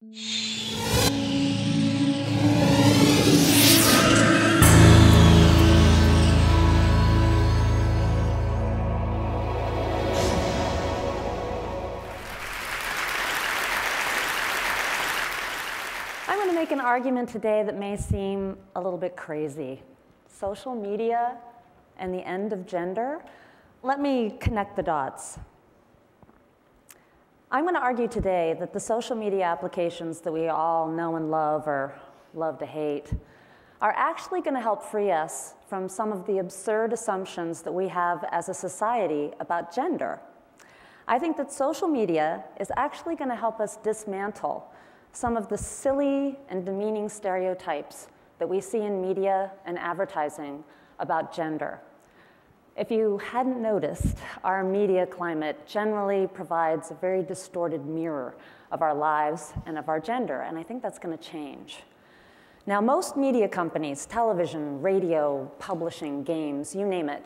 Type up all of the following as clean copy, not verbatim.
I'm going to make an argument today that may seem a little bit crazy. Social media and the end of gender? Let me connect the dots. I'm going to argue today that the social media applications that we all know and love or love to hate are actually going to help free us from some of the absurd assumptions that we have as a society about gender. I think that social media is actually going to help us dismantle some of the silly and demeaning stereotypes that we see in media and advertising about gender. If you hadn't noticed, our media climate generally provides a very distorted mirror of our lives and of our gender, and I think that's going to change. Now, most media companies, television, radio, publishing, games, you name it,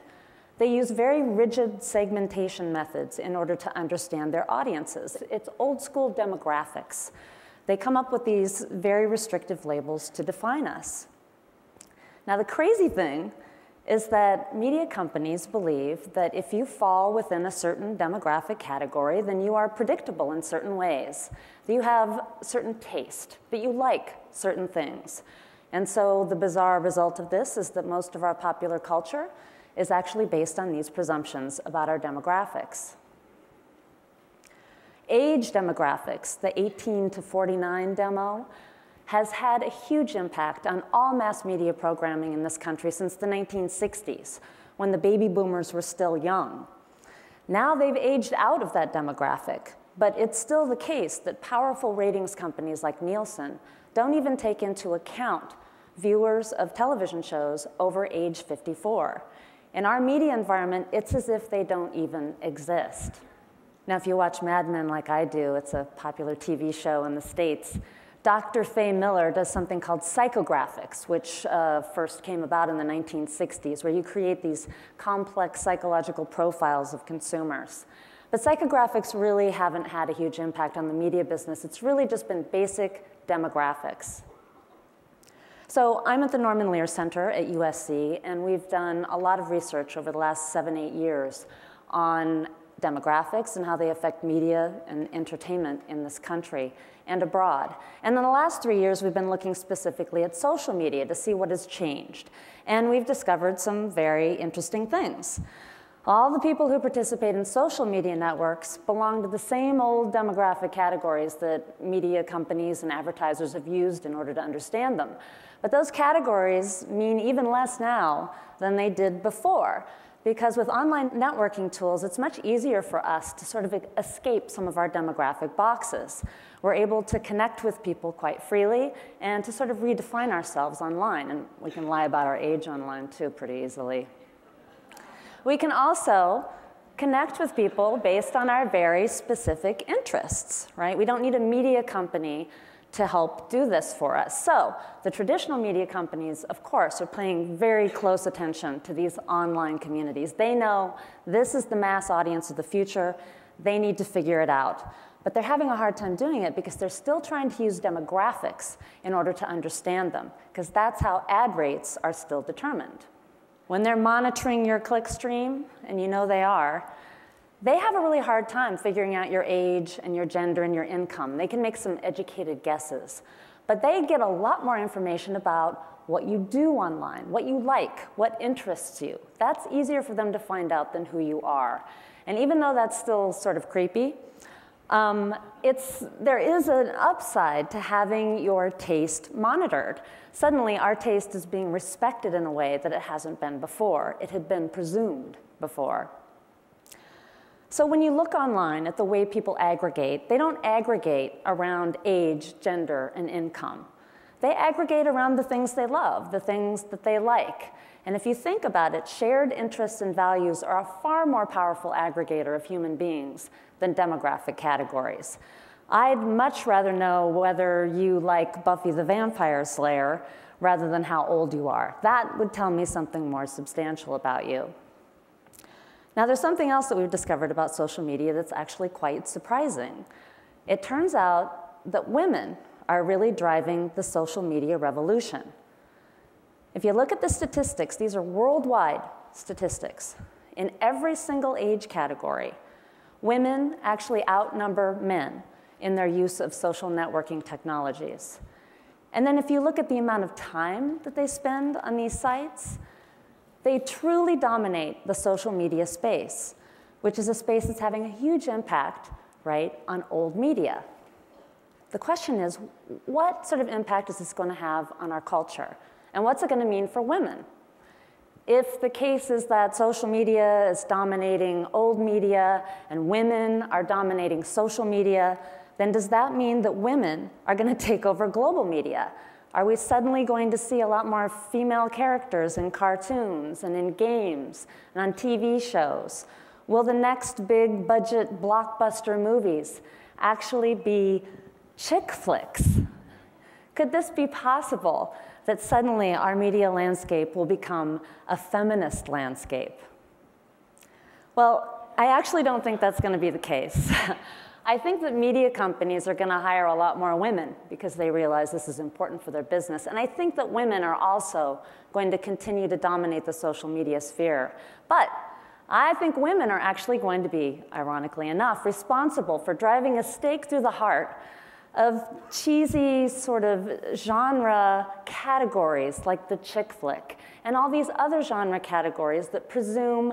they use very rigid segmentation methods in order to understand their audiences. It's old school demographics. They come up with these very restrictive labels to define us. Now, the crazy thing is that media companies believe that if you fall within a certain demographic category, then you are predictable in certain ways, that you have certain taste, that you like certain things. And so the bizarre result of this is that most of our popular culture is actually based on these presumptions about our demographics. Age demographics, the 18 to 49 demo, has had a huge impact on all mass media programming in this country since the 1960s, when the baby boomers were still young. Now they've aged out of that demographic, but it's still the case that powerful ratings companies like Nielsen don't even take into account viewers of television shows over age 54. In our media environment, it's as if they don't even exist. Now, if you watch Mad Men like I do, it's a popular TV show in the States, Dr. Faye Miller does something called psychographics, which first came about in the 1960s, where you create these complex psychological profiles of consumers. But psychographics really haven't had a huge impact on the media business. It's really just been basic demographics. So I'm at the Norman Lear Center at USC, and we've done a lot of research over the last 7-8 years on demographics and how they affect media and entertainment in this country and abroad. And in the last 3 years, we've been looking specifically at social media to see what has changed. And we've discovered some very interesting things. All the people who participate in social media networks belong to the same old demographic categories that media companies and advertisers have used in order to understand them. But those categories mean even less now than they did before. Because with online networking tools, it's much easier for us to sort of escape some of our demographic boxes. We're able to connect with people quite freely and to sort of redefine ourselves online. And we can lie about our age online, too, pretty easily. We can also connect with people based on our very specific interests, right? We don't need a media company to help do this for us. So the traditional media companies, of course, are paying very close attention to these online communities. They know this is the mass audience of the future. They need to figure it out. But they're having a hard time doing it because they're still trying to use demographics in order to understand them, because that's how ad rates are still determined. When they're monitoring your click stream, and you know they are, they have a really hard time figuring out your age and your gender and your income. They can make some educated guesses. But they get a lot more information about what you do online, what you like, what interests you. That's easier for them to find out than who you are. And even though that's still sort of creepy, there is an upside to having your taste monitored. Suddenly, our taste is being respected in a way that it hasn't been before. It had been presumed before. So when you look online at the way people aggregate, they don't aggregate around age, gender, and income. They aggregate around the things they love, the things that they like. And if you think about it, shared interests and values are a far more powerful aggregator of human beings than demographic categories. I'd much rather know whether you like Buffy the Vampire Slayer rather than how old you are. That would tell me something more substantial about you. Now, there's something else that we've discovered about social media that's actually quite surprising. It turns out that women are really driving the social media revolution. If you look at the statistics, these are worldwide statistics. In every single age category, women actually outnumber men in their use of social networking technologies. And then if you look at the amount of time that they spend on these sites, they truly dominate the social media space, which is a space that's having a huge impact, right, on old media. The question is, what sort of impact is this going to have on our culture? And what's it going to mean for women? If the case is that social media is dominating old media and women are dominating social media, then does that mean that women are going to take over global media? Are we suddenly going to see a lot more female characters in cartoons and in games and on TV shows? Will the next big budget blockbuster movies actually be chick flicks? Could this be possible, that suddenly our media landscape will become a feminist landscape? Well, I actually don't think that's going to be the case. I think that media companies are going to hire a lot more women because they realize this is important for their business. And I think that women are also going to continue to dominate the social media sphere. But I think women are actually going to be, ironically enough, responsible for driving a stake through the heart of cheesy sort of genre categories like the chick flick and all these other genre categories that presume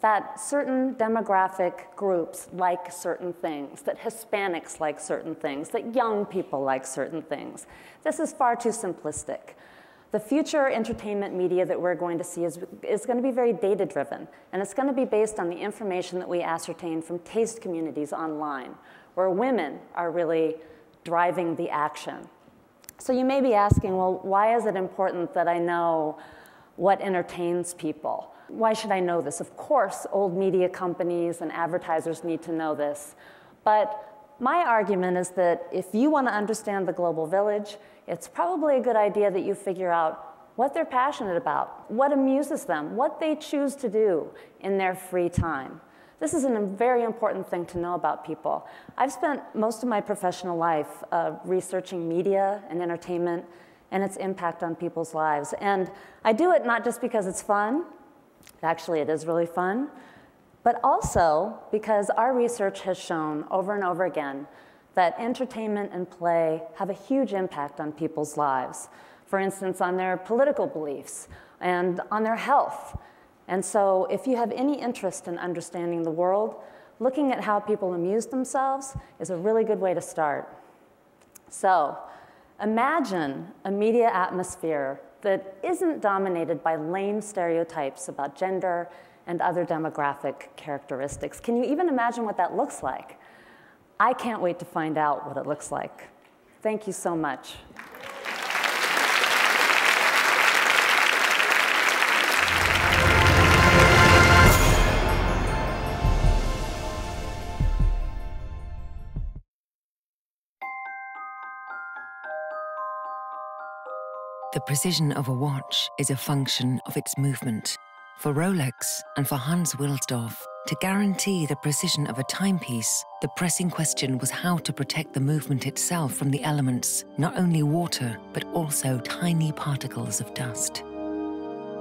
that certain demographic groups like certain things, that Hispanics like certain things, that young people like certain things. This is far too simplistic. The future entertainment media that we're going to see is going to be very data-driven, and it's going to be based on the information that we ascertain from taste communities online, where women are really driving the action. So you may be asking, well, why is it important that I know what entertains people? Why should I know this? Of course, old media companies and advertisers need to know this. But my argument is that if you want to understand the global village, it's probably a good idea that you figure out what they're passionate about, what amuses them, what they choose to do in their free time. This is a very important thing to know about people. I've spent most of my professional life researching media and entertainment and its impact on people's lives. And I do it not just because it's fun. Actually, it is really fun. But also because our research has shown over and over again that entertainment and play have a huge impact on people's lives. For instance, on their political beliefs and on their health. And so if you have any interest in understanding the world, looking at how people amuse themselves is a really good way to start. So imagine a media atmosphere that isn't dominated by lame stereotypes about gender and other demographic characteristics. Can you even imagine what that looks like? I can't wait to find out what it looks like. Thank you so much. The precision of a watch is a function of its movement. For Rolex and for Hans Wilsdorf, to guarantee the precision of a timepiece, the pressing question was how to protect the movement itself from the elements, not only water, but also tiny particles of dust.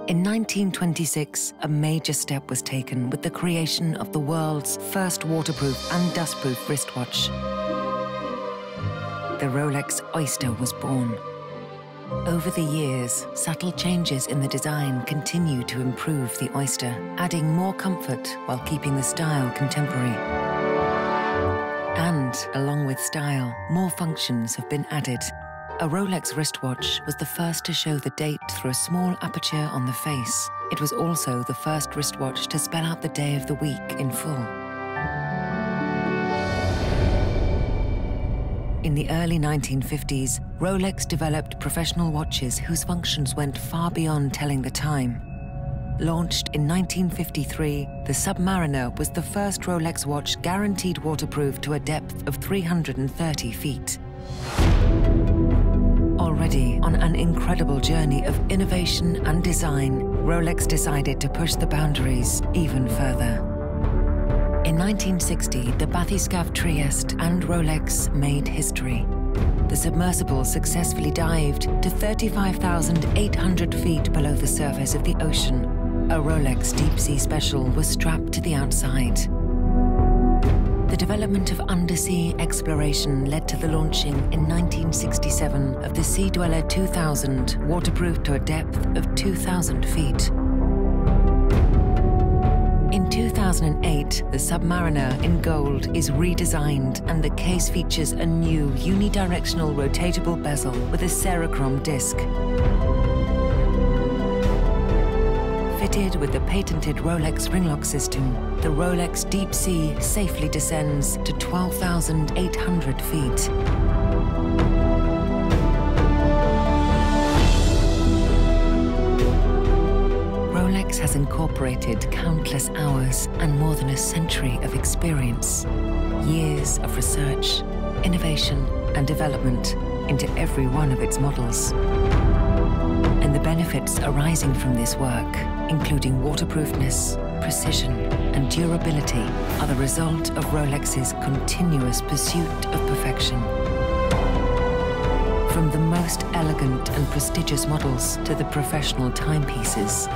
In 1926, a major step was taken with the creation of the world's first waterproof and dustproof wristwatch. The Rolex Oyster was born. Over the years, subtle changes in the design continue to improve the Oyster, adding more comfort while keeping the style contemporary. And, along with style, more functions have been added. A Rolex wristwatch was the first to show the date through a small aperture on the face. It was also the first wristwatch to spell out the day of the week in full. In the early 1950s, Rolex developed professional watches whose functions went far beyond telling the time. Launched in 1953, the Submariner was the first Rolex watch guaranteed waterproof to a depth of 330 feet. Already on an incredible journey of innovation and design, Rolex decided to push the boundaries even further. In 1960, the Bathyscaphe Trieste and Rolex made history. the submersible successfully dived to 35,800 feet below the surface of the ocean, a Rolex Deep Sea Special was strapped to the outside. The development of undersea exploration led to the launching in 1967 of the Sea Dweller 2000, waterproof to a depth of 2,000 feet. In 2008, the Submariner in gold is redesigned, and the case features a new unidirectional rotatable bezel with a Cerachrom disc. Fitted with the patented Rolex ring-lock system, the Rolex Deep Sea safely descends to 12,800 feet. Rolex has incorporated countless hours and more than a century of experience, years of research, innovation, and development into every one of its models. And the benefits arising from this work, including waterproofness, precision, and durability, are the result of Rolex's continuous pursuit of perfection. From the most elegant and prestigious models to the professional timepieces,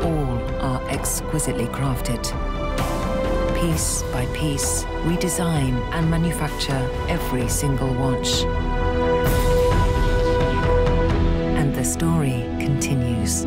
all are exquisitely crafted. Piece by piece, we design and manufacture every single watch. And the story continues.